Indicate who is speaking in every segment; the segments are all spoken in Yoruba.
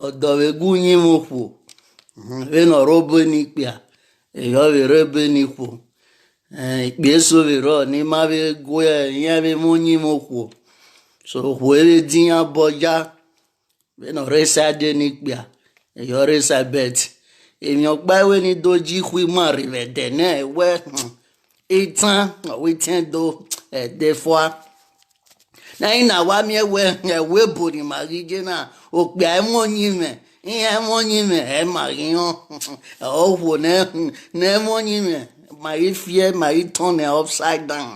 Speaker 1: odowegu nyimokwo venorobo nikpia eyovere nikwo ikpeso vero ni mave goya yave monyimokwo so wele dinya boja venoresa de nikpia eyoresa bet èmi ọgbà ìwé ni dojí hui mọ rìvẹ̀dẹ̀ náà ẹ̀wẹ́ ìtàn ọ̀wé tí ń do ẹ̀dẹ̀ fọ́á lẹ́yìn náà wá mi ẹ̀wẹ́ bò ní màríjẹ́ náà òpè àìmọ́nyìmẹ̀ ìyẹn ẹ̀mọ́nyìmẹ̀ ẹ̀ màríyàn ọ̀wọ̀ náà ẹ̀mọ́nyìmẹ̀ màrí fíẹ́ màrí turn ẹ̀ upside down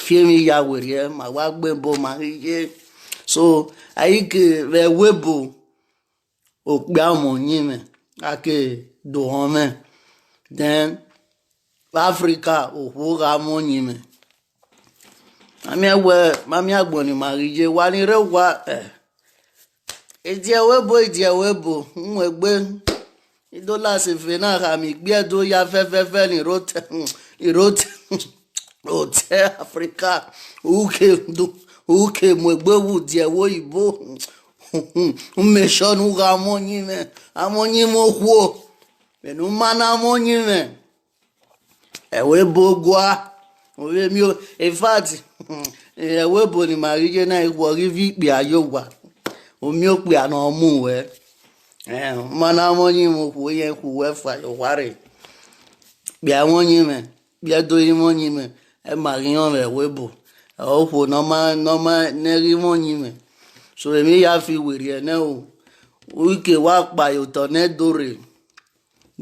Speaker 1: fíẹ́ mi ya wèrè ẹ̀ mà wá gbé bò màríjẹ́ so àyíkè ẹ̀wẹ́ bò òpè àmọ́nyìmẹ̀ ake dohome then Africa ohuga monyime mami agboni marije wani rewa ejewebo nwegbe idola se fena ha mi gbe do ya fefefe ni rote rote Africa uke mwegbe wu diewo ibo umeshonu ga amonyime okwo benu mana amonyime ewe bogwa owe mi in fact ewe bo ni marije na igwo rivi pe ayowa omi ope ana omu we mana amonyime okwo yen ku we fa yo ware bi amonyime bi do imonyime e marion ewe bo okwo no ma neri monyime so èmi ya fi wèrè ẹ̀ náà o wíkè wá pa ìtọ̀ náà dòrè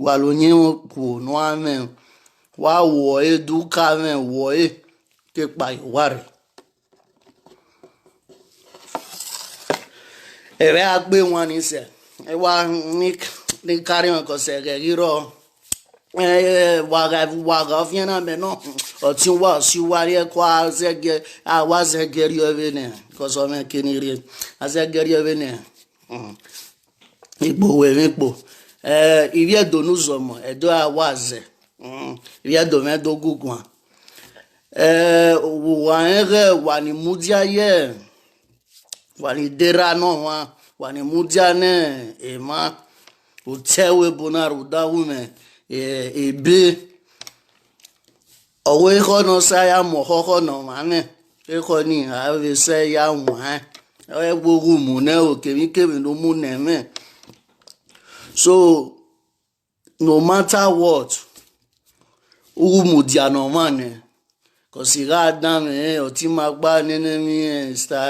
Speaker 1: wà lóyún kù ní àmẹ́ wá wọ̀ ẹ́ dúkà mẹ́ wọ̀ ẹ́ ké pa ìwà rẹ̀. ẹ̀rẹ́ á gbé wọn ní sẹ̀ ẹ wá ní kárí wọn kọ̀ sẹ̀rẹ̀ rírọ̀ wàgà fíẹ́ náà bẹ̀ náà ọtí wà sí wárí ẹ̀kọ́ àwázẹ́gẹ̀rí ọ̀bẹ náà kọsọmọ kenire azegeri ovene igbo wemikpo iri edonu zomo edo awaze iri edo medo gugwa wanere wani mudia ye wani dera no wani mudia ne ema utewe bonaru dawume ebe owe kono saya mo kono mane eko ni ave se ya wan e gbogbo mu na o kemi no mu na me so no matter what mu dia no man ko si ga dan me o ti ma gba nínú mi sta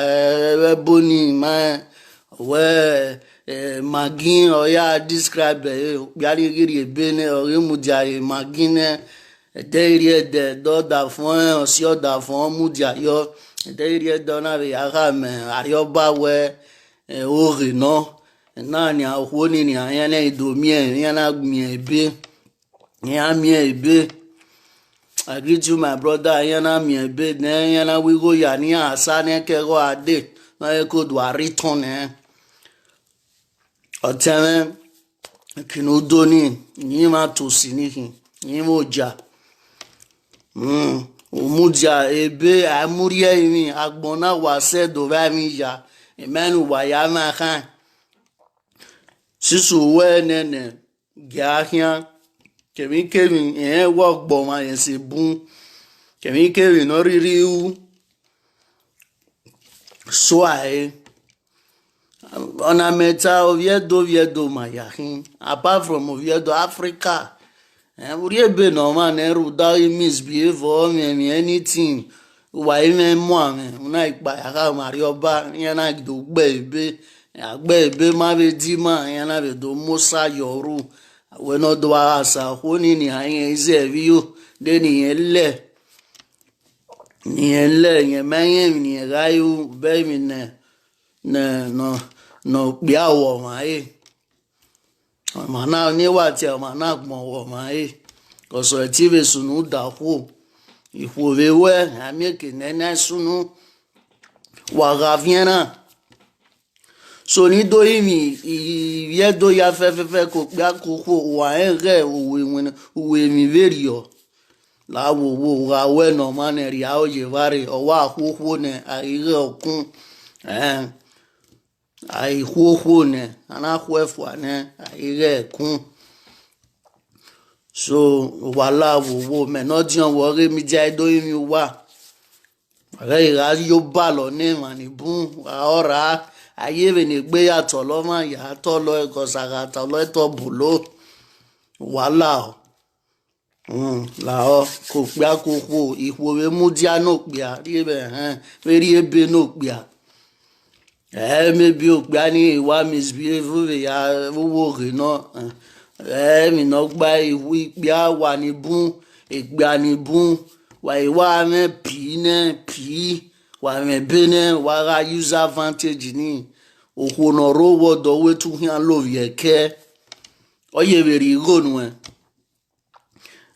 Speaker 1: boni ma we magin o ya describe biari giri ebe ne o mu dia magin de do da fún o si o da fún mu dia yo de do na be ara me ayo ba we o ri no na ni awo ni ayan na idomi yan na mi ebe yan mi ebe I greet you my brother ayan na mi ebe na yan na we go ya ni asa ne ke go ade na e ko do return o teme kinu do ni ma to si ni mo ja umudia ebe amuria imi agbona wase do va mi ya emenu wa ya ma kan sisu we nene gahia kemi wo gbo ma yen se bun kemi no riri u so ai ona meta oviedo ma ya hin apart from oviedo Africa uri ebe no man eru da misbehave or me anything wa ime mo ame na ipa aka mari oba yan na do gbe ebe ma be di ma yan na be do musa yoru we no do asa ho ni ayen ize view de ni ele yen mayen ni rayu be mi no biawo ma mana ni wati mana gbon wo ma koso ti be sunu da ku ifu be we ameke nene sunu wa gaviena so ni do imi ye do ya fe ko gba ko wa ere uwe mi verio la wo ga we no man ri a o je vare o wa ku ne a ire okun ai huo ne ana huefua ne ai re kun so wala wo me no dion wo re mi jai do mi wa re ra yo ba lo ne mani bun ora aye be ne gbe yato lo ma ya to lo e ko sara to lo to bulo wala la o ko pe akoko ipo we mu dia no pe a ri be we ri ebe no pe a maybe o pe ani wa misbehave ya wo re no mi no gba iwu ipe a wa ni bun egbe ani bun wa iwa me pi wa me bene wa ga use advantage ni o no ro wo do we tu hian lo ye ke oye be ri go nu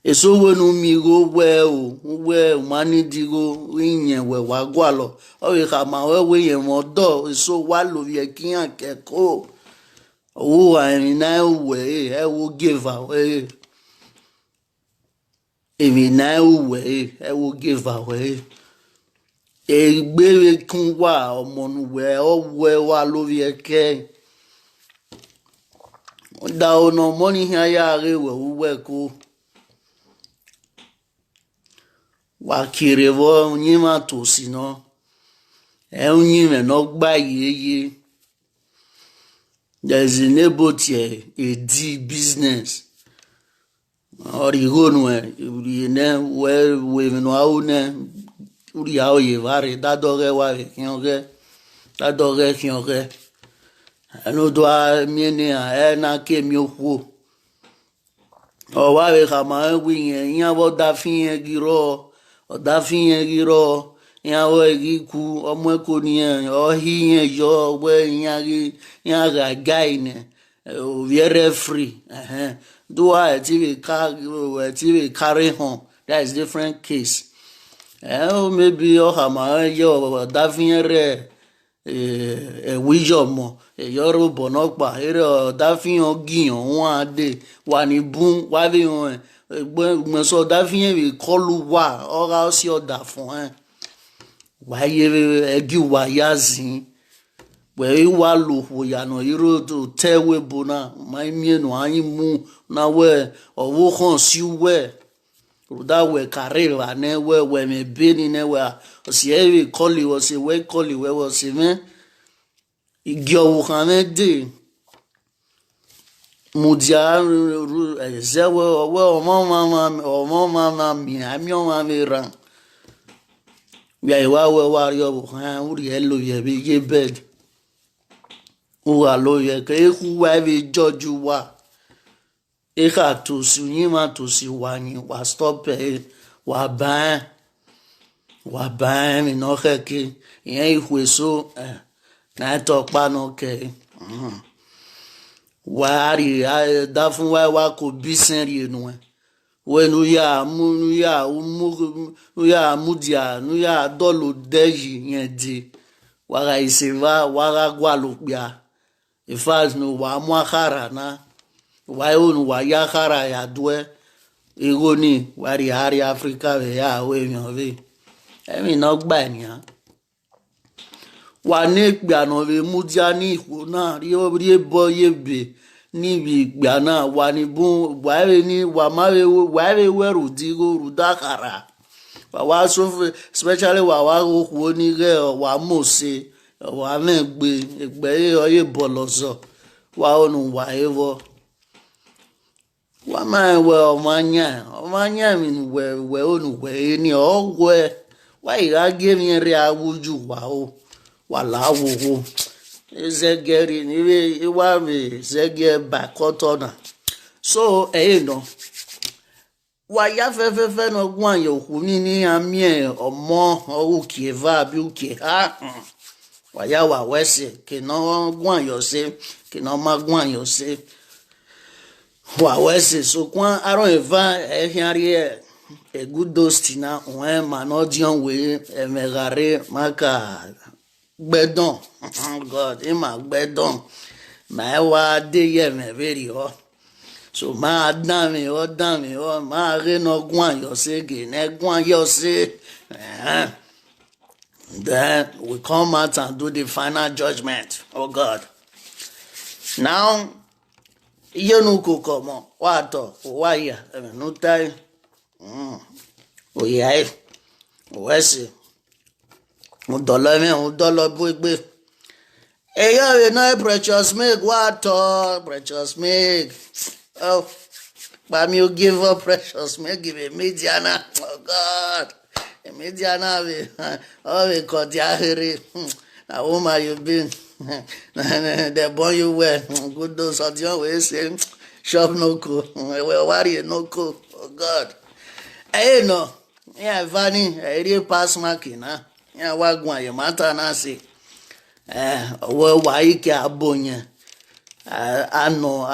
Speaker 1: eso wenu mi go we mani digo yin we wa gwa lo o we ka ma we yen mo do eso wa lo ye kian ke ko o wa mi na we e wo give away èmi na we e wo give away e gbe kun wa ọmọ nu we o we wa lo ye ke o da ono money here ya re we ko wa kiri wo nyima to si no e nyime no gba yeye there is a neighbor here a d business or you no we ne we no au ne uri au ye vare da dore wa kionge da dore kionge eno do a miene a na ke mi oku o wa we kama wi yen bo da fin giro ọ̀dà fi yẹn rírọ̀ ìyàwó ẹ̀rí ku ọmọ ẹ̀kọ́ nìyẹn ọ̀hí yẹn yọ ọgbẹ́ ìyàn rà gáì nẹ̀ òviẹ̀rẹ̀ free dúwà ẹ̀tí rè kárí hàn that is different case maybe ọ̀hàmà yọ ọ̀dà fi yẹn rẹ̀ ẹ̀wíyọ̀ mọ̀ ẹ̀yọ́rọ̀ bọ̀ náà pa ẹ̀rẹ̀ ọ̀dà fi yẹn gíyàn wọn àdé wà ní bún wà bí wọn gbọ̀nsọ̀ ọ̀dà fi yẹn rè kọlu wà ọ̀rá ọ̀sì ọ̀dà fún wáyé ẹgí wà yá zìn pẹ̀lú wà lò wòyànà irú tó tẹ́wé bò náà máa ń mìíràn àyín mú náà wẹ̀ ọ̀wọ́ hàn sí wẹ̀ rúdà wẹ̀ kárí rà náà wẹ̀ wẹ̀ mẹ́ bẹ́ẹ̀ni náà wẹ̀ ọ̀sì ẹ̀rì kọ́lì ọ̀sì wẹ̀ kọ́lì wẹ̀ ọ̀sì mẹ́ igi ọ̀wọ̀ kan mẹ́ dé mudia ẹ̀zẹ̀wẹ̀ ọ̀wẹ́ ọmọ mama mi àmì ọmọ mi ràn bí i wá wẹ̀ wá rí ọ̀wọ̀ kan orí ẹ̀ lò yẹ bí yé bẹ́ẹ̀dì wà ló yẹ kí eku wá bí jọjú wá eka tòsí yín má tòsí wà ní wà stop ẹ̀ wà bá ẹ̀ mi náà kẹ́kẹ́ ìyẹn ìhùwé so náà tọ́ pa náà kẹ́ wari da fún wa kò bí sẹ́rí ẹnu ẹ̀ wọ́n nu yà mú díà nu yà dọ́lù dẹ́yì yẹn di wàrà ìsèwà wàrà gbàlùpìà ìfàsínú wà mú àkàrà náà wà ìhòòhùn wà yà àkàrà yàdúẹ́ èrò ní wàrí àrí áfíríkà rẹ̀ yà àwọn èèyàn rẹ̀ ẹ̀mí náà gbà ènìyàn wà ní ìpè àná rẹ̀ mú díà ní ìpò náà rí bọ́ yébè níbi ìgbà náà wà ní bún wàhálà ní wàhálà wẹ̀rù dìrò rúdàkàrà wà sófin especially wà òkú onírẹ̀ wà mọ̀ọ́sẹ̀ wà mẹ́gbẹ́ ẹgbẹ́ ọyẹ bọ̀lọ̀sọ̀ wà ọ̀nù wà ẹ̀wọ̀ wà máa wẹ̀ ọmọ anyá mi wẹ̀ ọ̀nù wẹ̀ ẹni ọ̀wẹ̀ wà ìrágé mi rẹ̀ awójú wà láwòwò ezegeri niwe iwame zege bakotona so no wa ya fefefe no gwan yo huni ni amie omo oke va bi uke ha wa ya wa wese ke no gwan yo se ke no ma gwan yo se wa wese so kwan aron eva ehiari e good dostina on ma no dion we emegare maka gbẹdọn god ima gbẹdọn máa wá dé yẹmẹ bẹrẹ ọ so máa dán mi ọ máa rénà gún àyọsẹ gènẹ gún àyọsẹ Then we come out and do the final judgment. Oh God. Now, you no come on. What? Why? No time. Oh yeah. Where's $1 boy. Hey, you know precious milk. What? Precious milk. Oh, but me you give up precious milk. Give it Mediana. Oh God. Mediana. Oh, we got ya. Now, woman, you been. The boy you were. Good those of you way say. Shop no co. Well, worry no co. Oh God. Hey, no. Yeah, Vanny. I really pass marking. Yeah, wagwan. You matter na say. Wa ike abonye. Ano.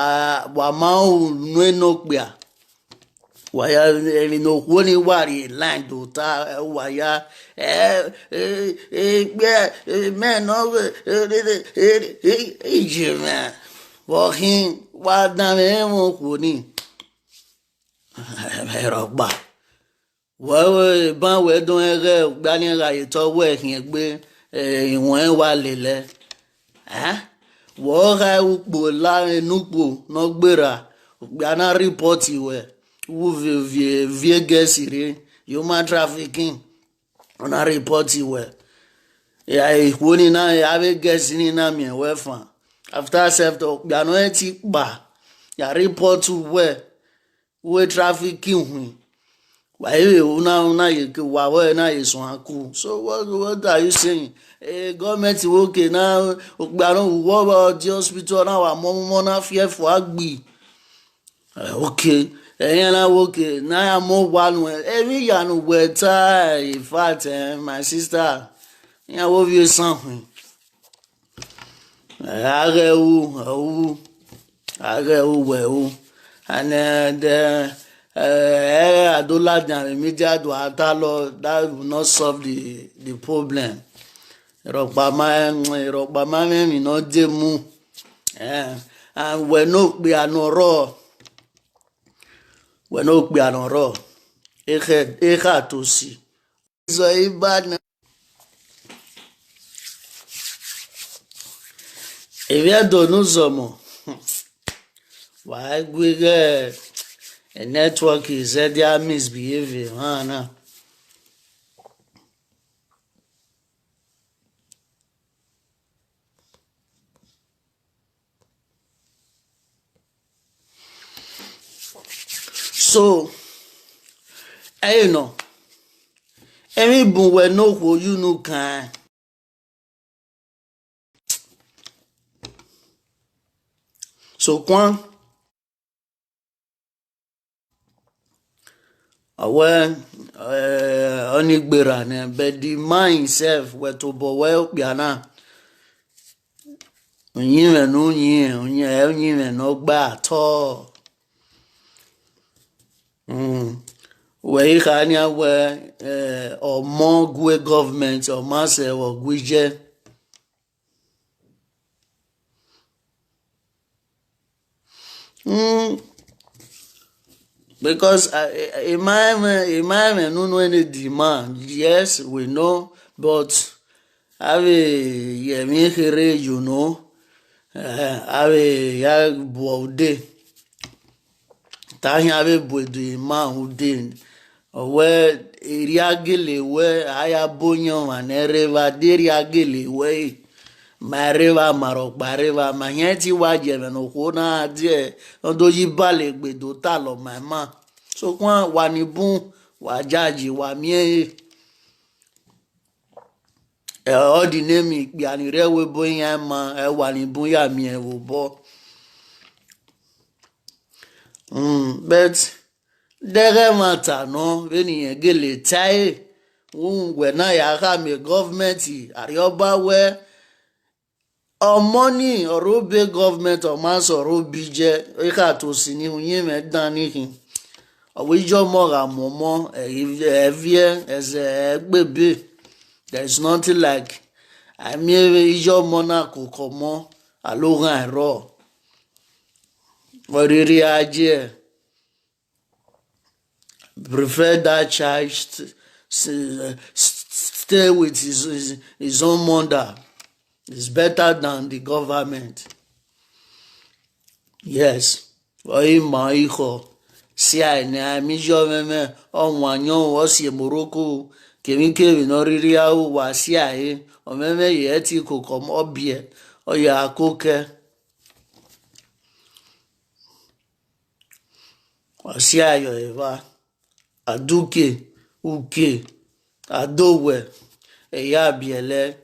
Speaker 1: Wama nuenokbia. Waya no kwoni wari line do ta waya man no man walking wa na me mo kwoni erogba wa ban we don ere gba ni ra ito we kin gbe iwon wa lele wo ga upo la enupo no gbera gba na report we who vie gesire human trafficking on a report well. Yeah, woni na ya be gesini na mi we fan. After self talk, ya no eti ba. Ya report well. We trafficking hu. Why una ye ke wa we na ye so aku. So what are you saying? Government okay now gba no wo about the hospital now wa mo na fear for agbi. Okay. Okay, now I'm more one. Every year, we tie. In fact, my sister, yeah, what you something? I go, and I don't like the media do atalo that will not solve the problem. Rockbama, me no demu, and we no be no raw. We no be no raw. Eka to see. So bad. If you don't know some, why we get a network is that they are misbehaving, huh? So, I know. Every boom we know who you know can. So, Kwan, well, only better, but the mind itself, where to bo well, Biana. Onye no gba at all. Where Kanya were or more good government or master or guije. Because Imam no know any demand. Yes, we know, but have Yemi Here, you know, have ya bode. Tahi have bode man who did. Where iriagele where aya bonyo and ereva diriagele way. Mareva marokba reva manyeti wajeme no kona die odo yibale gbedo ta lo mama so kwa wanibun wajaji wa mie all the name ipe anire we boyan ma wanibun ya mi e wo bo but dere mata no beni gele tai we na ya ka me government arioba we money or obe government or mass or obije eka to si ni unye me dan nihin owijo mo ga momo evie eze gbebe there is nothing like I mean ijo mona ko komo alogan ero oriri aje prefer that child stay with his own mother is better than the government. Yes, oi ma hijo, si ai ne mi jo meme o wanyo o si Morocco kemi kemi no riri au wa si ai o meme ye ti ko kom obie o ya koke o si ayo eva aduke uke adowe eya biele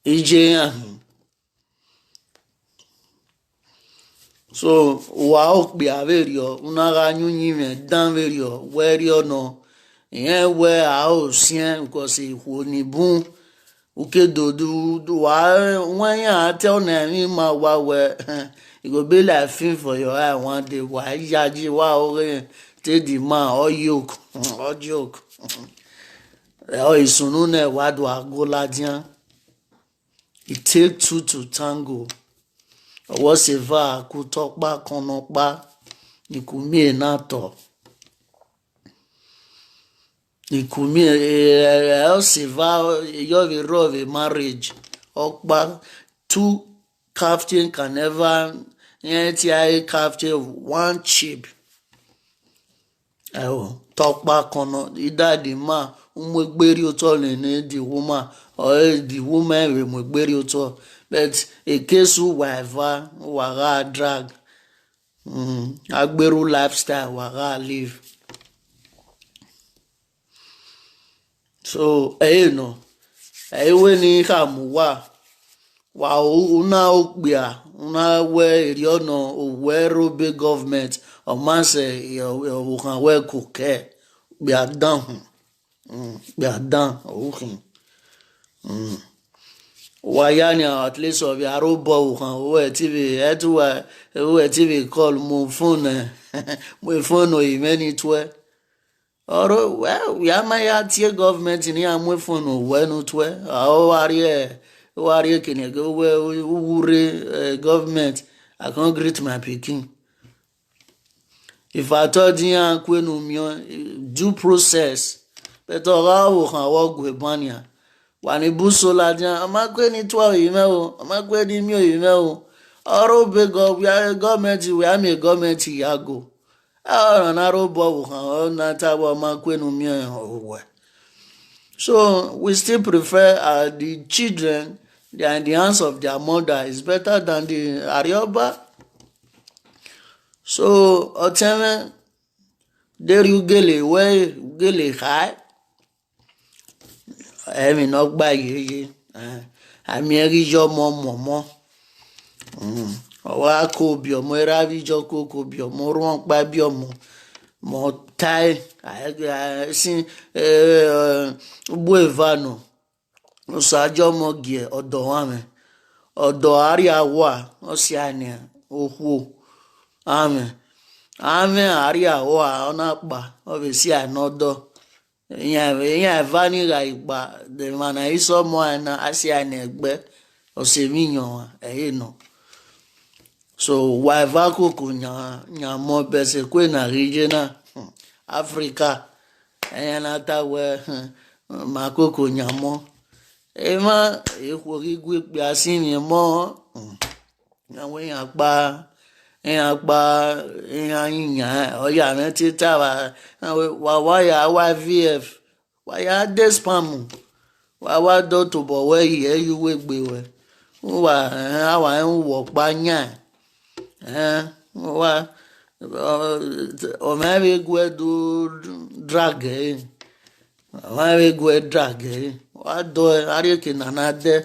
Speaker 1: ije ahun. So wa okpe averio unaga nyunyi me dan verio werio no yen we a o sien because ihu ni bun uke do wa when ya tell na mi ma wa we it go be like film for your eye one day wa yaji wa ore take the man or yoke or joke o isunu na wa do agoladian. It take two to tango. Ọwọ́ sèvá àkútọ́pá kanọpá ìkùmí ènàtọ̀ ìkùmí ẹ̀ sèvá yọ̀vẹ̀rọ̀vẹ̀ marriage ọ̀pá two captain can never yẹn tí a yẹ captain one chip ẹ̀wọ̀ tọ́pá kanọ either the man mwegberi ụtọ lene the woman or the woman we mwegberi ụtọ. But a case whoever waga drag agberu lifestyle waga live. So no we ni kamuwa wa una okbia una we eriono we robe government o man say you can we cook be down be down okay. Wayani at least of your robot who TV TV call my phone my phone or many twe or well we are my tier government in here my phone or when no twe are you can go where government I can't greet my pikin. If I told you due process but how can work with banya wani busola jan amakwe ni twa yime o amakwe ni mi o yime o oro be go we are government we am a government yago ara na ro bo kan na ta bo amakwe no mi o. So we still prefer the children they are in the hands of their mother is better than the arioba. So oteme there you gele high ẹ̀mí náà gbà yeye àmì ẹ̀ríjọ́ mọ́ ọwọ́ akó bí ọmọ ẹ̀rá àríjọ́ kókó bí ọmọ rún pa bí ọmọ mọ́ táì sí gbó ìvanù oṣù àjọ ọmọ gìẹ̀ ọ̀dọ̀ wọn mi ọ̀dọ̀ àríyáwó ọ̀sẹ̀ àní òhù àmì àríyáwó ọ̀nà àpà ọ̀bẹ̀sí ànọ́dọ̀. Ìyẹn vanira ìgbà dèmànà ìsọmọ àná àṣì ànẹgbẹ ọsẹmíyàn ẹyìn nà. So wàìvá kòkò yàn mọ bẹsẹ kó nà ríjẹ náà Áfíríkà ẹyìn náà táwẹ mà kòkò yàn mọ. Èèmà èkó gígbé pé àsìmì mọ àwọn èèyàn pa èèyàn yìnyín ọyà mẹtí táwa wàwáyà YVF wàyà despam wàwá dọtòbọ wẹyì ẹyúwé gbé wẹ wà àwà ń wọpá yàn wà ọmọbẹgbẹ do drag ọmọbẹgbẹ drag wà dọ àríkè nànà dẹ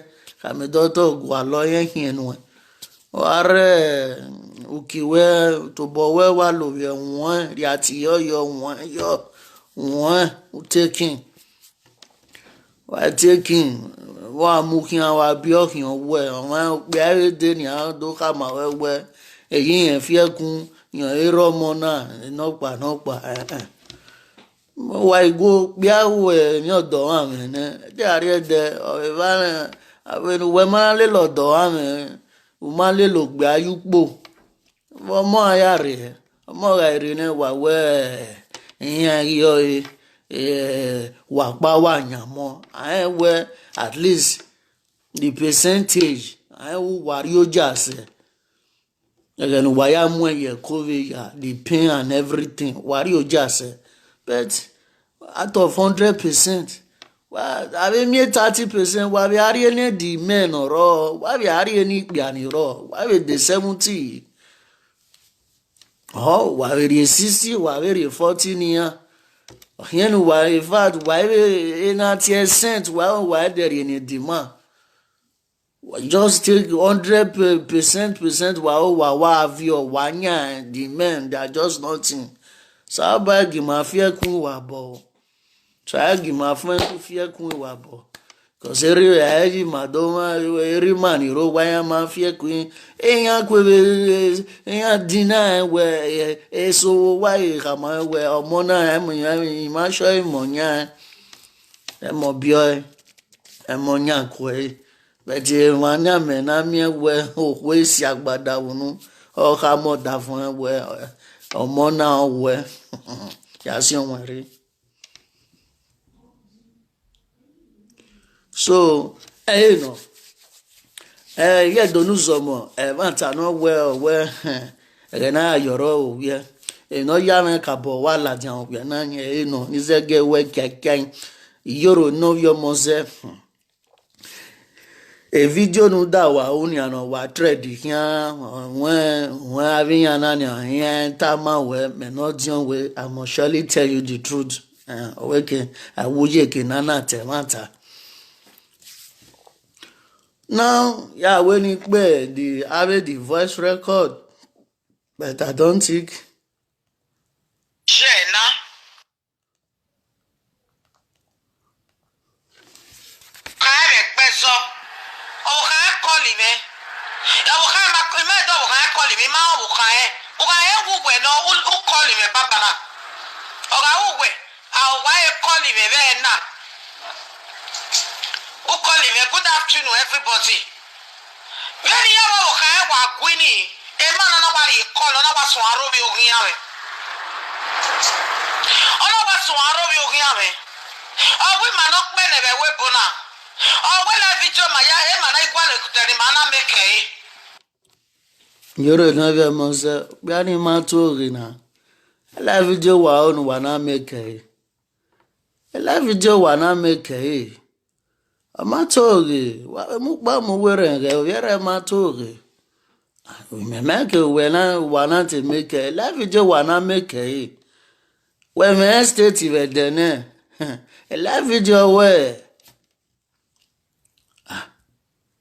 Speaker 1: kàmi dọtọ wà lọyẹ hìn wẹ wà rẹ ukiwe tobowe wa lóye wọn rí àti yọ wọn taking wà mú kí àwọn abíọ́kì ọwọ́ ẹ̀ ọ̀wọ́n pé ayédè ní àwọn tó kà máa wẹ́wẹ́ èyí yẹn fi ẹkún yàn érò ọmọ náà nọ́pà wà ìgò pé àwọ̀ ẹ̀ ní ọ̀dọ̀ àmì ní ẹ̀dẹ̀ àrí ẹ̀dẹ̀ ọ̀rẹ́ bá rẹ̀ àwẹ̀nuwẹ̀ máa lè lọ́dọ̀ àmì ò máa lè lò gbé ayúpò ọmọ ayá rẹ̀ ọmọ rẹ̀ rẹ̀ ní wà wẹ́ ìyẹn ayọ̀ wakpa wanyamo I were at least the percentage I wari ojase again waya mwe COVID ya the pain and everything wari ojase but out of 100%. Well, I mean, 30%. Why we are any the men or all? Why we are any piano raw? Why we the 70? Oh, why we 60? Why we 40 year? Here, why in fact, why we in a tier cent? Why there any demand? Just take 100%. Wow, have your 1 year demand. They are just nothing. So I beg you, my fear cool wabo. Try give my friend to fear queen wabo. Cause every madoma, every man, you know why I'm a fear queen. Ain't deny where so why come I where or mona I'm my show monya. I'm a boy, I'm monya quay. But you mania men, I'm here where we see a badawunu or hamo dafon where or mona where. Yes, you worry. So, you know, yeah, don't know some manta no where na yoro we no ya me kabo wala jan we na you know is a get we kakan yoro no your mose a video no da wa oni ano wa trade here when having an here tama we me no dion we I must surely tell you the truth okay I would ye kinana te mata. Now, yeah, when it the have the voice record, but I don't think.
Speaker 2: Jenna. Kare peso. O ka call him. Ya o ka ma do o ka call him ma o ka e. O ka e wo we no o call him baba na. O ka wo we. A o wa e call him be na. O call him good afternoon everybody. When you are okay, what Gwini, a man and nobody call on our Swarobi Ogiame. On our Swarobi Ogiame. Oh, we man not men a weapon. Oh, well, I video my aim and I want to tell him, Anna make
Speaker 1: You're never Monza, Granny Maturina. I love you, one wanna make a. I love you, wanna make a. A matogi, what a mukbam wearing a very matogi. We may make a when I want to make a. Love you, wanna make a. When my estate even then, a live video where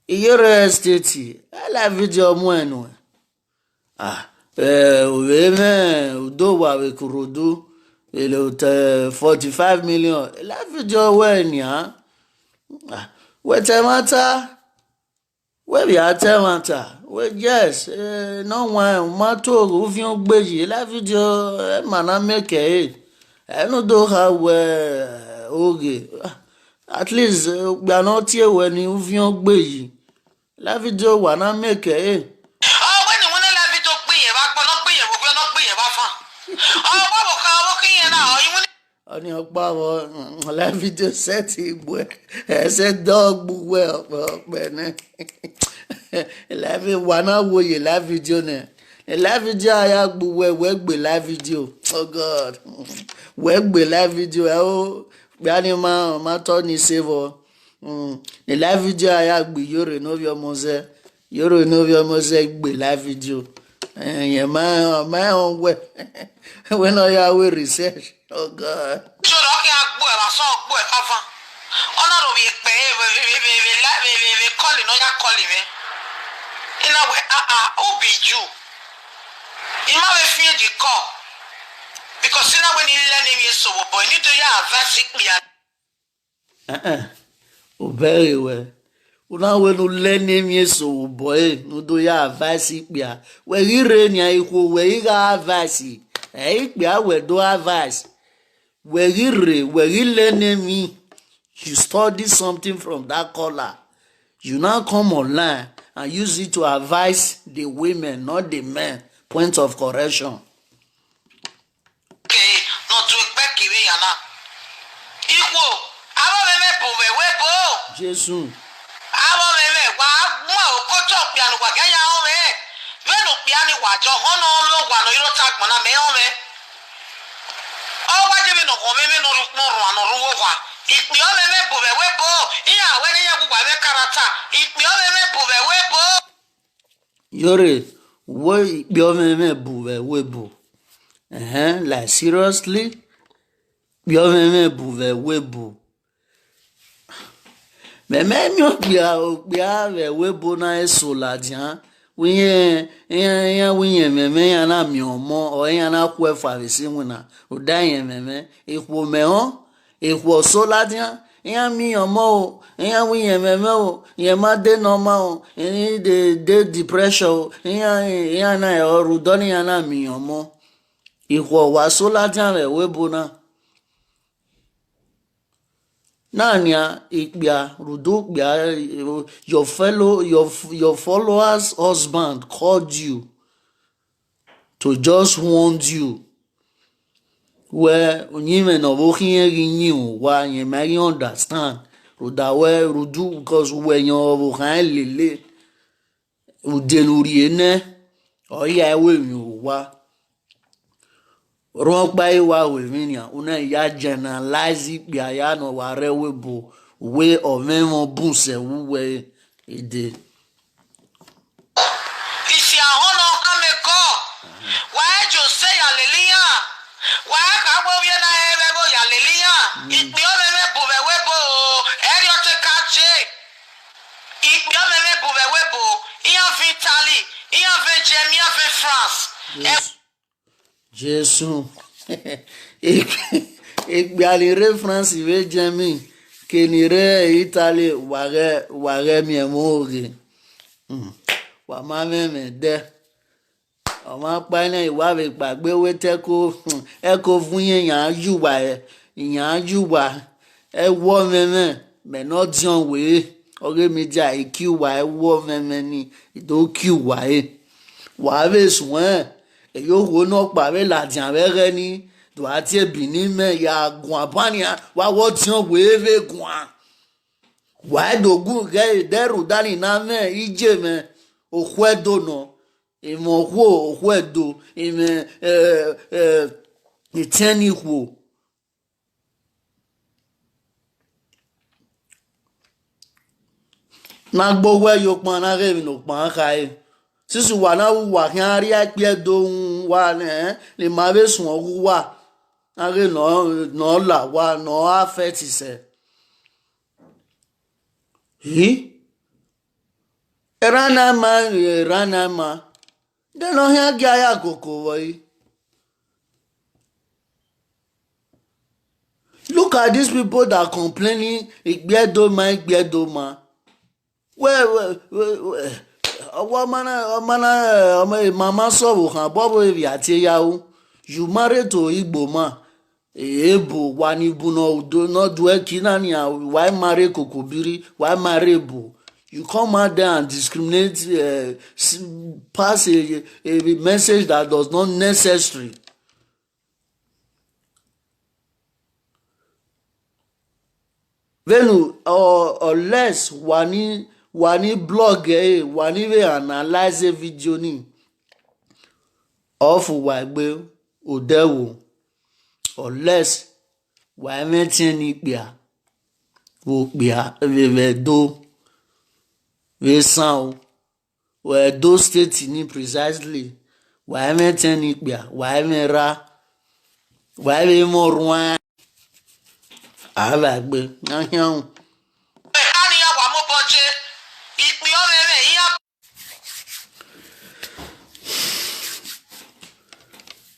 Speaker 1: your estate, a live video when we do what we could do, 45 million, a live video when ya, what a matter, where we are matter, well, yes, no one, matter, who you baby, live video, man, make a. I no do how okay. At least we are not here when you feel busy. La video wanna make it.
Speaker 2: Oh, when you want to love it up, we not be we're not be a oh, what can now? You want
Speaker 1: On your power, la video setting boy. I said dog well, man. La video wanna way la video ne. La video I have work be live video. Oh God. Work be live video. Oh, Biani ma turn is save. The live video I have be you renove your mose. You renove your mosaic be live video. Yeah, my own way. When I have research. Oh God.
Speaker 2: so okay, boy, I saw boy, have honor we pay, we calling, no, you're calling me. In a way, OB you. In my way, fear the call. Because you know when you learn him, so boy, you do your advice.
Speaker 1: Oh, very well. Una we no learn him so boy, no do ya advice ikpia. We ire nya ikwo we ga advice. Ikpia we do advice. We learn him. You study something from that color. You now come online and use it to advise the women, not the men. Point of correction.
Speaker 2: Okay, not to expect you, Yana.
Speaker 1: Jesus.
Speaker 2: Abo meme wa mo ko to piano wa kenya o me. Me no piano wa jo hono lo wa no iro tag na me o me. O wa je no ko meme no ru no ru wa. Ipi o meme bu we bo. Iya we ne ya bu wa me karata. Ipi o meme bu we bo.
Speaker 1: Yore, we bio meme bu we bo. Like seriously? Bio meme bu we bo. Meme mi bia we bo na esola dia. Winye meme ya na mi omo o ya na ku efa bisi wona. O dan yen meme ekwo me ho, ekwo sola dia. Ya mi omo o, ya winye meme o, ye ma de normal o, de depression o. Ya na o rudoni ya na mi omo. Ekwo wa sola dia we bo na. Nanya ikbia rudu bia your followers husband called you to just warn you where onyime no bokin yin wa yen may understand ruda we rudu because when your bokan lele udenuri ene oya we mi wa rọgba iwa weminia una ya generalize ikpia ya no ware webo we omemo bunse wuwe ede
Speaker 2: Isi ahono kame ko. Wa jo say hallelujah. Wa ka wo ye na ebe bo hallelujah. Ipi o meme bu we bo. Eri o te ka je. Ipi o meme bu we bo. Iyan fi Italy, iyan fi Germany, iyan fi France.
Speaker 1: Jesu ikpia re France ve Germany kenire Italy ware mi emoge wa ma meme de ọmọ apáná ìwà rẹ̀ gbàgbé owó tẹ́kọ̀ ẹ̀kọ́ fún yẹn yàájúwà ẹ wọ́ mẹ́mẹ́ mẹ́nà díọ̀n wèé ọ̀rẹ́ mi jà ìkíwà ẹ wọ́ mẹ́mẹ́ ní ìdókíwà ẹ wàá rẹ̀ sùn ẹ̀ èyí ò wò náà pàrẹ́ làdìyàn abẹ́rẹ́ ní dùwátì ẹ̀bì ní mẹ́yà gùn àbáníà wà wọ́ díọ̀n wèé rẹ̀ gùn à wàá dògùn rẹ̀ ìdẹ́rù dání náà mẹ́ ìjẹ́ mẹ́ òkú ẹ̀dọ́ náà. Ime okwu edo ime itienigwo na gbogbo yokpa na revi no pa kai sisu wa na wa kan ri ape do wa le ma be sun owu wa na re no la wa no affect se erana ma de no ya gya ya koko woi. Look at these people that complaining Igbiedoma. Well, mama so kan bobo evi ati yawo. You married to Igbo man. Ebo wani bu no do not do kinani why marry Kokobiri? Why marry Ebo? You come out there and discriminate, pass a message that does not necessary. Venu or less wani blog wani we analyze video ni of wagbe odewo or less wa metin ni pia wo pia we do we sound we do state ni precisely wa metin ni pia wa mera wa be mo ruan alagbe ahian
Speaker 2: Aniya wa mo boje. Ipi o meme iya.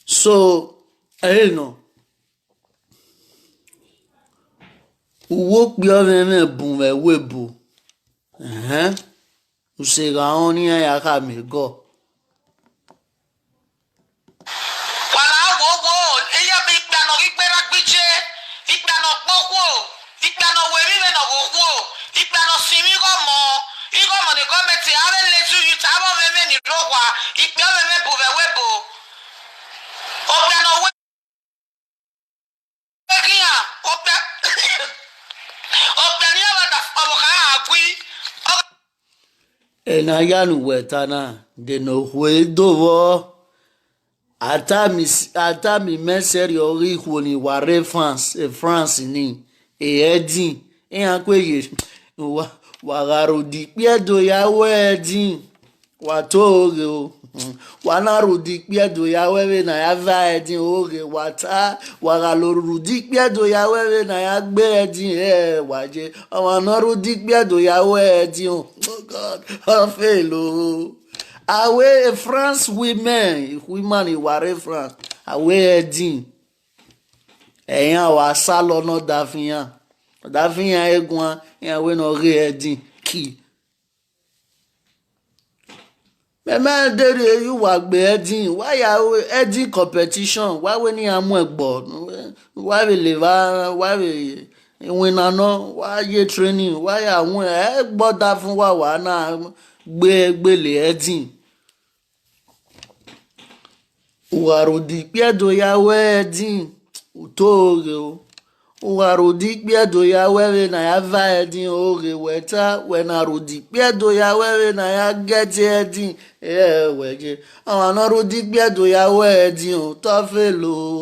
Speaker 1: so no uwo pe o meme bun we webo usega oni ya ka me go
Speaker 2: Wala wo eya bi gba no ri gbera gbije. Igba no gbogbo. Igba no we mi no gbogbo. Igba no simi go mo. Igo mo the government are let you tabo meme ni rogwa. Ipi o meme bu we webo. Ogba no we Ogba ni aba da oboka
Speaker 1: na yanu wetana de no hwe dovo atami meseri ori hwoni ware France ni edin akweye wagaro di piedo yawe edin wato oge o wana rudi piedo yawe na ya va edin oge wata wagalo rudi piedo yawe na ya gbe edin waje wana rudi piedo yawe edin oh God afelo awe France women iware France awe edin eyan wa salo no dafiyan egun yan we no re edin ki mẹ́mẹ́ dèrè ìwà gbé ẹ̀dín wáyà ẹ̀dín competition wáwé ní amú ẹ̀gbọ́ wáyé lè wáyé ìwìnàná wáyé training wáyà àwọn ẹ̀ gbọ́dá fún wàwá náà gbélé ẹ̀dín wàròdì pẹ́ẹ́dọ̀yàwó ẹ̀dín tó rè o wàròdì pẹ́ẹ́dọ̀yàwó ẹ̀ náà yà va ẹ̀dín òrè wẹ̀ta wẹ̀nàròdì pẹ́ẹ́dọ̀yàwó ẹ̀ náà yà gẹ́tì ẹ̀dín wẹ̀jẹ̀ àwọn anáròdì pẹ́ẹ́dọ̀yàwó ẹ̀dín ò tọ́fẹ́ lò ó.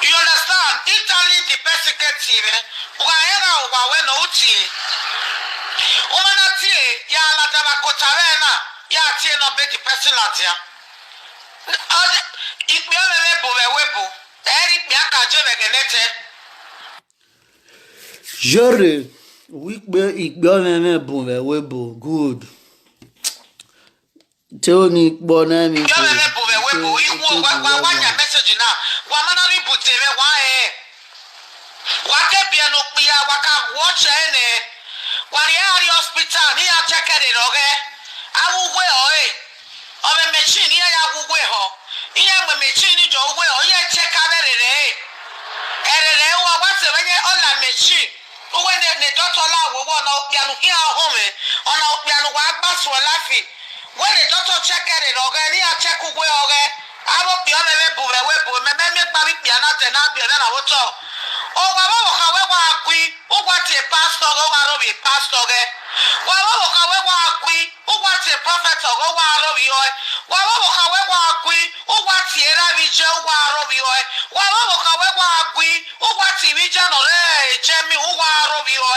Speaker 2: You understand? Italy the persecuted ukaenda ukawe no utie umana tie ya ladaba kotarena ya tie no be the person latia ikpe omeme bo webo eri pe aka je begenete
Speaker 1: jore wípé ikpe omeme bo webo good tí ó ní pọ̀ náà mi
Speaker 2: kò omeme bo webo iwo wa nya message na wa mana ri butere wa wa ke bia no pia wa ka watch ene wa ri ari hospital ni a check it oge awugwe oe ome machine ya awugwe ho iye mwe machine jo ugwe o ye check arere wa wa se wenye ola machine uwe ne doctor la wo na opia no here home ona opia no wa gba so lafi when the doctor check it oge ni a check ugwe oge abo pia meme buwe webo meme me pa bi pia na te na bia na woto o wa ba wo ka we wa agui o wa ti pastor o wa ro bi pastor ge wa ba wo ka we wa agui o wa ti prophet o wa ro bi o wa ba wo ka we wa agui o wa ti era bi je o wa ro bi o wa ba wo ka we wa agui o wa ti bi je no re je mi o wa ro bi o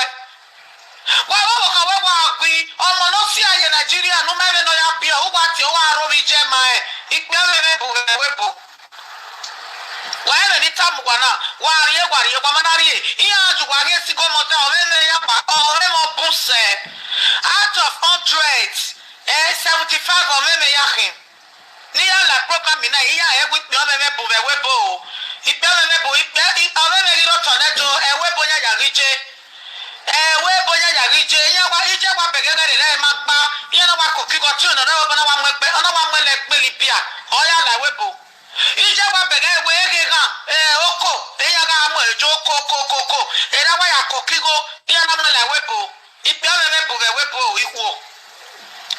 Speaker 2: wa ba wo ka we wa agui omo no si aye Nigeria no me no ya bi o wa ti o wa ro bi je ma ikpe meme bu webo wàhálà ní táàmù wà náà wàáríyé wà mọ́náríyé ìyá àjù wàáríyé sí gómọdé ọ̀rẹ́ yà pa ọ̀rẹ́ mọ̀ bùn sẹ̀ out of 100 75 ọ̀rẹ́ mi yà hìn ní yàrá program náà ìyá ẹ̀wí pé ọ̀rẹ́ mi bù wẹ́wẹ́ bò ó ìpẹ́ ọ̀rẹ́ mi bù ìpẹ́ ọ̀rẹ́ mi rí lọ́tọ̀ nẹ́jọ ẹ̀wẹ́ bóyá yàrí jẹ́ ìyá wa ìjẹ́ wa bẹ̀gẹ́ rẹ̀ rẹ̀ máa gbá ìyá náà wa kò kíkọ tí ọ̀nà wa mọ ẹgbẹ́ libya ọ̀yà làwẹ́ bò ije wa bẹ̀rẹ̀ ìwé ege gan oko eya ga amọ̀ ẹ̀jọ́ kókókókó ẹ̀rọ wáyà kò kígo bí ẹ̀rọ mọ̀ lẹ̀ wébo ìpẹ́ ọ̀rẹ́ bò rẹ̀ wébo ìwò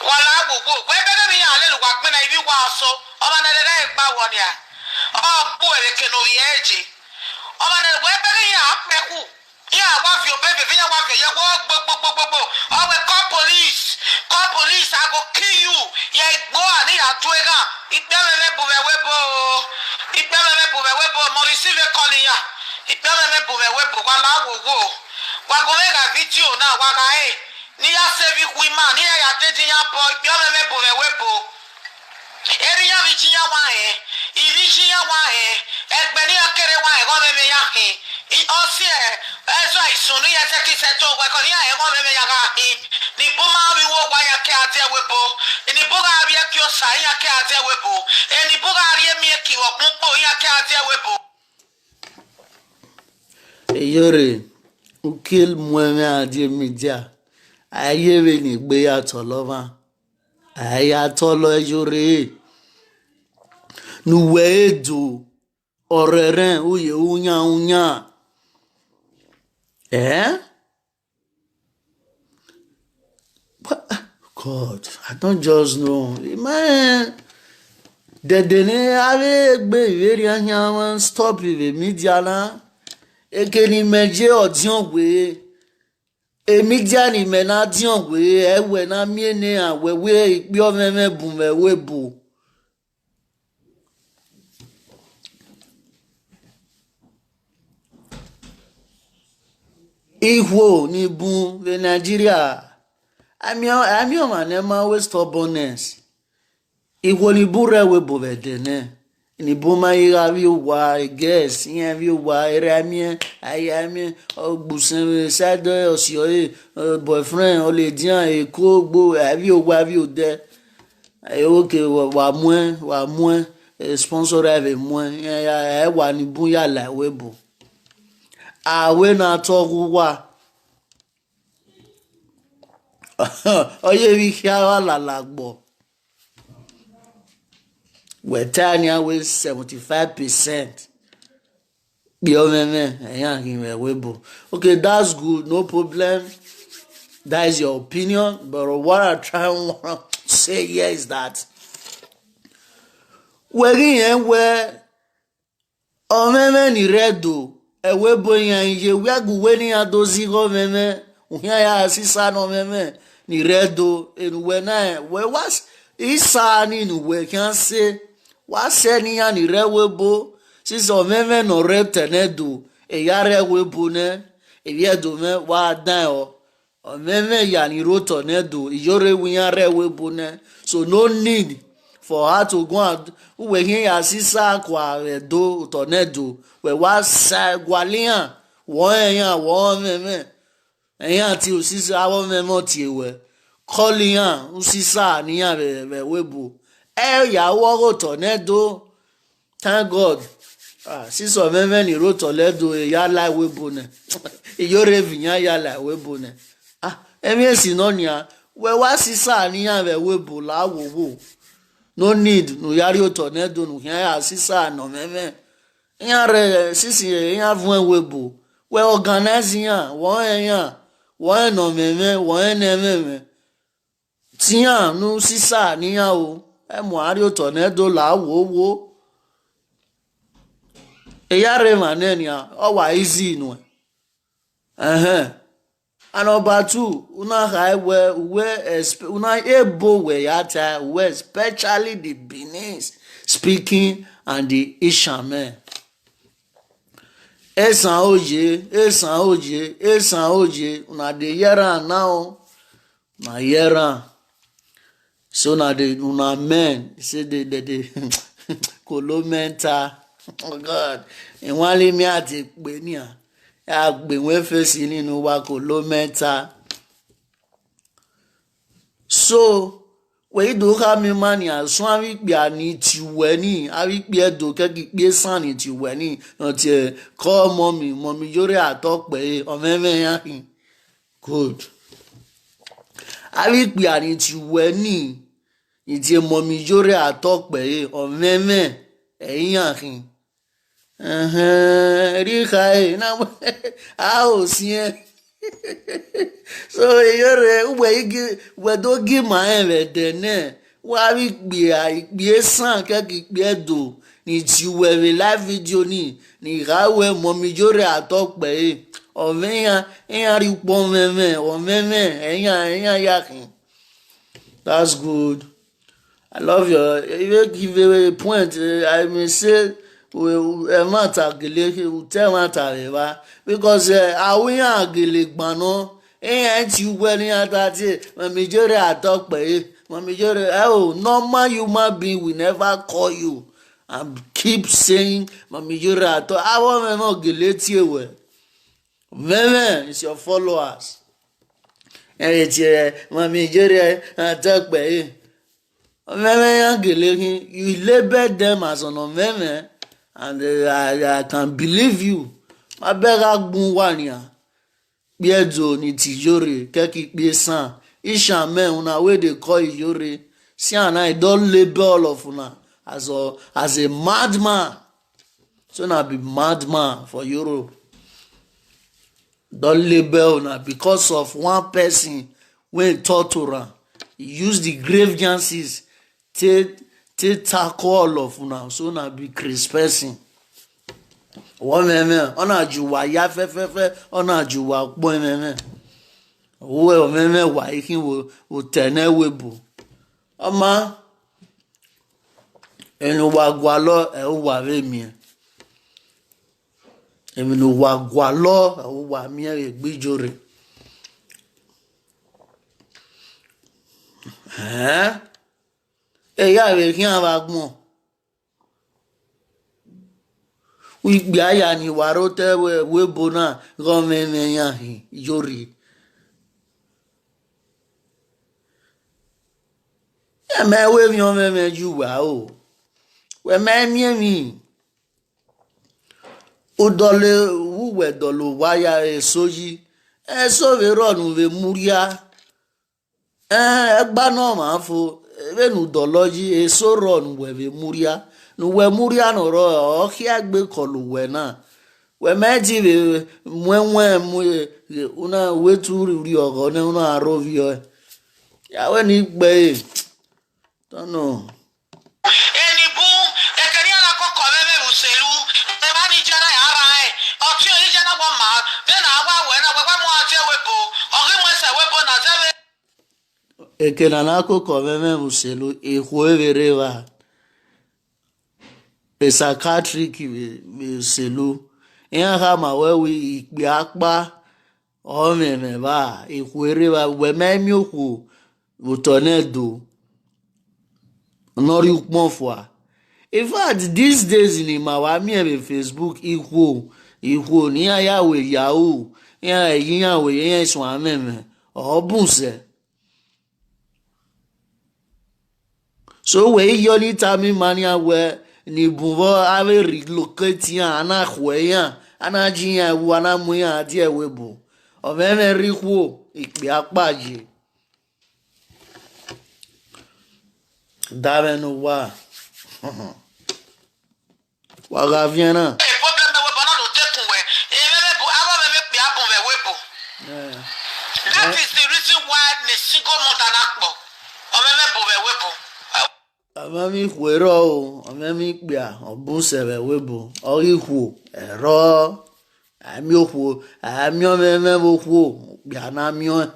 Speaker 2: wọn là gbogbo wẹ́ẹ́bẹ́rẹ́ mi yàn án lẹ́nu wà gbẹ́nà ibi wà sọ ọmọ nàdẹ́rẹ́ ìgbà wọ̀ ni à ọ̀pọ̀ èrèké nà òye ẹ̀jẹ̀ ọmọ nàdẹ́ wẹ́ẹ́bẹ́rẹ́ yàn án pẹ́kù yàn án wá fi òbẹ́ bèbí yàn wá fi ẹ̀yẹ wọ́ gbogbogbò ọ̀wẹ́ call police I go kill you yẹ gbọ́ àníyàn tó ẹ̀ gan ìpẹ́ ọ̀rẹ́ bò rẹ̀ wébo mo receive calling ya ipememe buwebo kwa la wowo kwa go make a video na wa ga ni ya save ku ma ni ya dedi ya bo ipememe buwebo eri ya bi ya wa iri ji ya wa egbe ni akere wa go meme ya o si eso isunu ya se ki se to we ko ni ya go meme ya ga ni bo ma wi wo wa ya ke ate webo ni bo ga bi ki o sa ya ke ate webo ni bo ga ri mi ki wo pupo ya ke ate webo
Speaker 1: eyore ukil mweme adie media ayere ni gbe yàtọ̀ lọ́wọ́ ayàtọ̀ lọ eyore nuwe edo ọ̀rẹ́rẹ́ oye unya God, I don't just know. Man, dedene ave gbe ìwérí anya stop the media na. Eke ni meje odion we. E media ni mena dion we. Ewe na miene a wewe ikbi omeme bume webu. Igbo ni bun the Nigeria. I'm your man, Emma with stubbornness. Igbo ni bure we bovedene. Ni buma ira vi wa guess, yen vi wa erami, ayami, ogbusen side osio boyfriend o le dian e ko gbo avi o de. Okay, wa moins sponsor avec moins. Ya wa ni bun ya la webo. Awe na togu wa. Oye vi kia la lagbo. Wetania with 75%. Okay, that's good, no problem. That is your opinion. But what I try to say here is that where ni redo ewebo yan ye wiagu weni adozi go meme unya ya sisa no meme ni redo enuwe na we was isa ni nuwe kan say wa se ni ya ni rewebo sisa meme no retenedo e ya rewebo ne e biedo me wa dan o meme ya ni roto nedo iyore wiyan rewebo ne so no need for her to go and we here asisa kwa do tornado we wa sa gwalian won meme eyan ti osisa awon memo ti ewe callian usisa niyan be webu ya wo tornado thank God siso meme ni ro tornado ya la webu ne iyore viyan ya la webu ne emi esi no nia we wa sisa niyan be webu la wowo. No need no yari o tornado no ya sisa no meme yan re sisi yan fun webo we organize yan won no meme won ne meme tiyan no sisa niyan o e mo ari o tornado la wo e ya re manenia o wa easy no and number two, una highway una able we yata we especially the Benin speaking and the Ishame. Esan oje, una de yera now, na yera. So na de una men, say the kolomenta. Oh God, and one let me at it benia. Agbe we face nínú wa kò ló mẹ́ta. So we do ha mi mani asun awi pe ani ti we ni awi pe do ke ki pe san ni ti we ni no ti call mommy yore atope o meme yan good. Awi pe ani ti we ni iti mommy yore atope o meme eyan kin. Rikai na how see so you're we do give my dene wa wi gbe san ke gbe do ni ti we live video ni rawe mommy jore atope o meyan ri po meme o meme eyan yakin. That's good. I love your you give a point. I may say matter gele tell matter ba because awiyan gele gbanu ti we ni atati majority atope majority normal human being will never call you and keep saying majority ato awon me no gele ti ewe meme is your followers majority atope meme yan gele you label them as on meme. And I can believe you. I beg agbun wa ni a. Biezo ni tijore keki pe san. Isha men una wey dey call Iyore. See and I don label all of una as a madman. So na be madman for Europe. Don label una because of one person wey torture am. use the grave chances take tackle all of una so na be Chris person. One meme ona juwa ya fefefe ona juwa po meme. Wo meme wa ikin wo tene webo. Ama enu wa gwa lo e wa ve mi. Emi no wa gwa lo e wa mi e gbijore. Ya ve kin ava gbon. Igbe aya ni waro te webo na go meme yan yori. Me we mi o me ju wa o we me mi o dole wu we dolo wa ya soji so we run we muria gba no ma fo we nu doloji so run we muria nu we muria no ro o ki agbe kolu we na we me ji we mwenwe mu una we tu ri ogo ne una arovio ya we ni gbe don't know.
Speaker 2: Any boom, a Kenya Coco Selu, the Manijana Arai, or Chiana Wama, then our when I was a webo, or him was a webo,
Speaker 1: Ekenanako komeme muselu ehwevereva. A psychiatric muselu. Enha mawewe ikbiakpa omemeba ehwereva wememioku utonedo. Nori ukmofwa. In fact, these days in Mawami and Facebook equal near Yahweh Yahoo. Yahweh yes one or bunse. So we yoli tami mania where ni buvo ave relocate ya ana khweya ana jiya wana muya die webo. O meme rikwo ikbi akpaji. Dave no wa. Waga viena.
Speaker 2: That is the reason why the single montanakbo.
Speaker 1: Amami kwero, amami bia, obun sebe webo, orihu, ero, amiohu, amio meme bohu, bia na mio.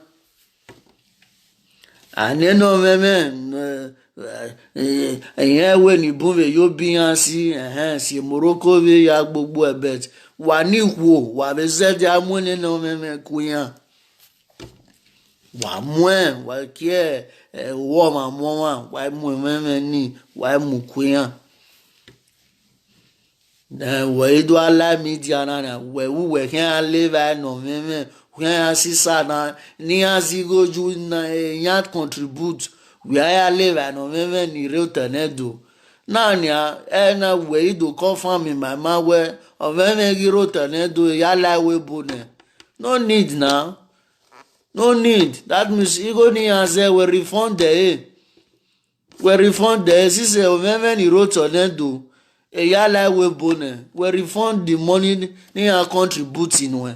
Speaker 1: Aneno meme, we ni bunve yo biyan si Morocco we ya gbogbo ebet. Wa ni wo, wa be zedi amune no meme kuyan. Wa mwen, wa kie, wo ma mwa, wa meme ni, wa mukuyan. We do ala media na, we can live no meme, we can sisa na, ni azigo ju na, yan contribute, we are live no meme ni real tenedo. Nanya, na we do confirm in my ma we, o meme giro tenedo, ya la we bone. No need now. No need. That means ego ni answer we refund there. We refund there. Since whoever ni wrote on them do, yala we bone. We refund the money ni a contributing we.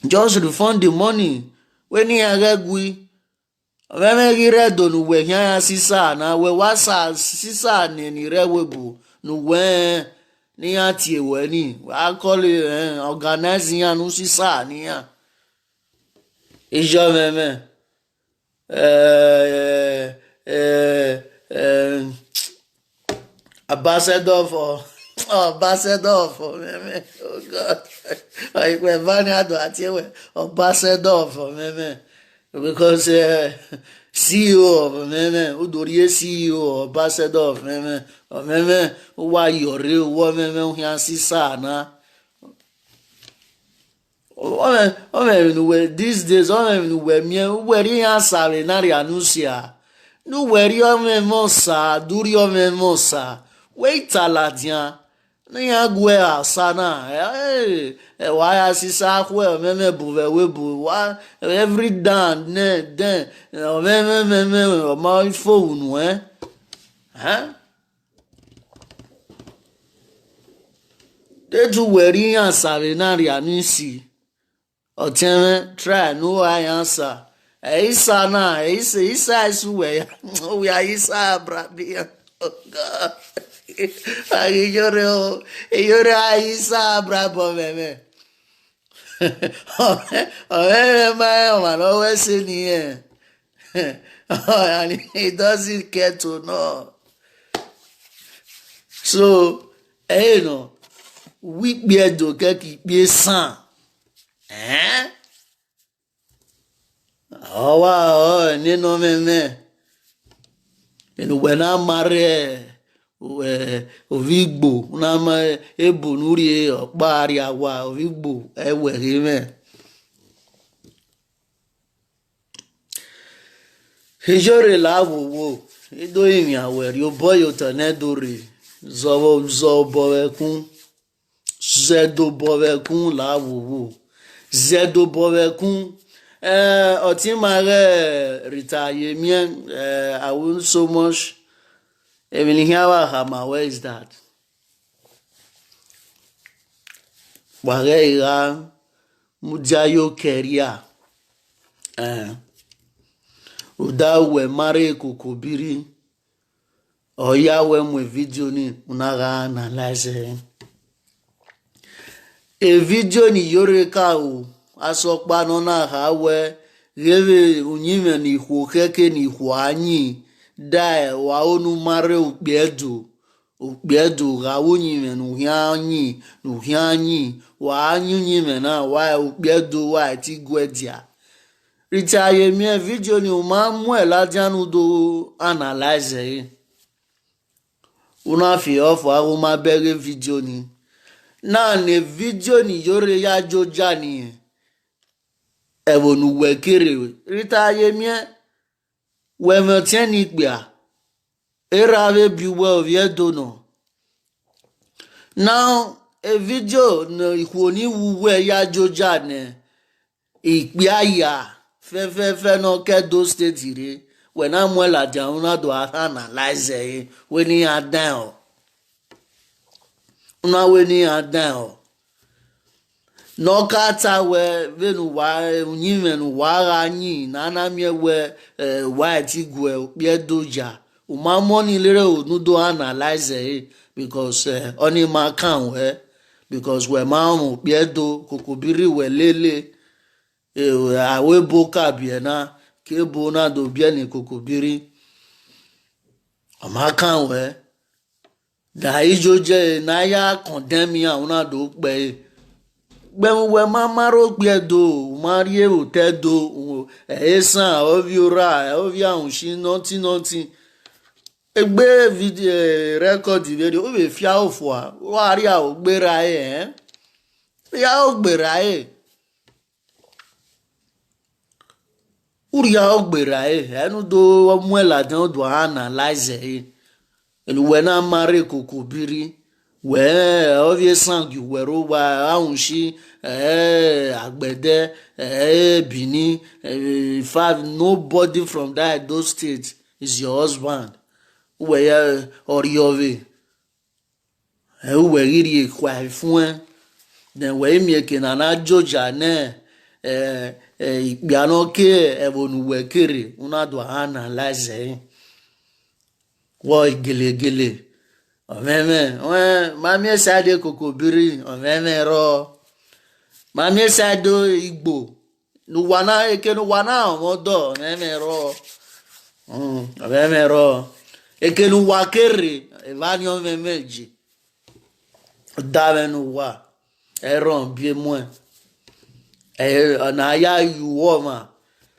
Speaker 1: Just refund the money. We ni agagui. Whoever gi redo nu we nya sisa na we wasa sisa ni rewebu nu we ni atie we ni. I call it organizing anu sisa ni ya. Ijo meme ambassador for meme. Oh God, I went Vanya do atiwe ambassador for meme because CEO of meme udorie CEO ambassador of meme why you real woman meme sisa na. These days, we answer nari anusia. No weri ome mosa, duri ome mosa. Wait aladia. Ni agwe asana. Why asisa kwe meme buve webu. Every dan ne den. Meme my phone Huh? They do weri answer nari anusi. Oteme try no I answer. Isa na, Isa isuwe. We are Isa brabia. Oh God. Ayore Isa brabo meme. Oh, man, always in here. And he doesn't care to know. So, we be a doke keep be san. Oh, wow, no me. And when I marry, Ovigbo, Nama, Ebu, Nuri, Baria, Ovigbo, Ewe, amen. Hijore la wo edo yin awere yo boy otanedore zo bowekun zedo bowekun la wo zedo bowekun oti mare retire mien I will so much even here where is that ware ira mujayo keria uda we mare kokobiri oya we mwe video ni unaga analyze e video ni yoreka o asokpa no na ha we reve unyime ni hu keke ni hu anyi dai wa onu mare ukbedu ga unyime no hianyi wa anyu nyime na wa ukbedu wa ti gwedia retire me video ni uma mu eladianu do analyze una fi off uma bere video ni na ne video ni yore ya joja ni ewonu wekere retire me we me tien ni gbia era we bi well vie do no now a video no ikwoni wuwe ya joja ne igbia ya fe no kedo state ire when amuela jauna do analyze when he are down una when he are down no kata we venu wa unyimenu wa anyi na na mie we wa tigwe biedoja uma money lere onudo analyze because oni ma kan we because we ma mu biedo kokobiri we lele awe boka biena ke bona do bieni kokobiri amakan we da ijoje na ya condemn ya una do pe we mamaro gbedo marie otedo esan oviora ovia unshi nothing egbe video record video o be fia ofo wa ri a ogbera ya ogbera Uria ogbera enu do omuela dan do analyze enu we na mare kokobiri we ovie sangu we ro wa ahunshi agbede bini five nobody from those states is your husband we oriove we riri kwa fun then we mi ke na joja ne ikpiano ke evonu wekere una do analyze wo gelegele omeme mami sade kokobiri omeme ro mami sado igbo nuwana ekenuwana omodo omeme ro omeme ro ekenuwa kere evani omemeji davenuwa eron bien moins na ya yuwo ma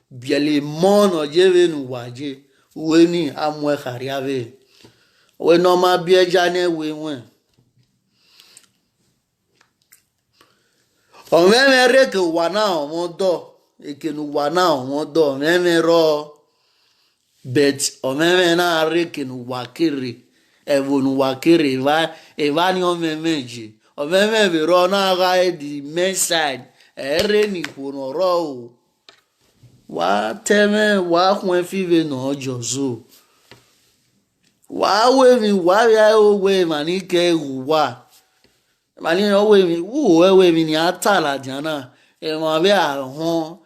Speaker 1: biele mono jeve nu waje we ni amwe khariave we no ma bieja ne we won o me re ke wana o do ekenu wana o do me ro bet o me na re ke nu wakere evonu wakere va ni o me meji o me be ro na ga di main side ere ni kwono ro wa teme wa kun five no jozo wa we mi wa ya o we mani ke wa mani o we mi wo we mi ni atala jana e mo be ahun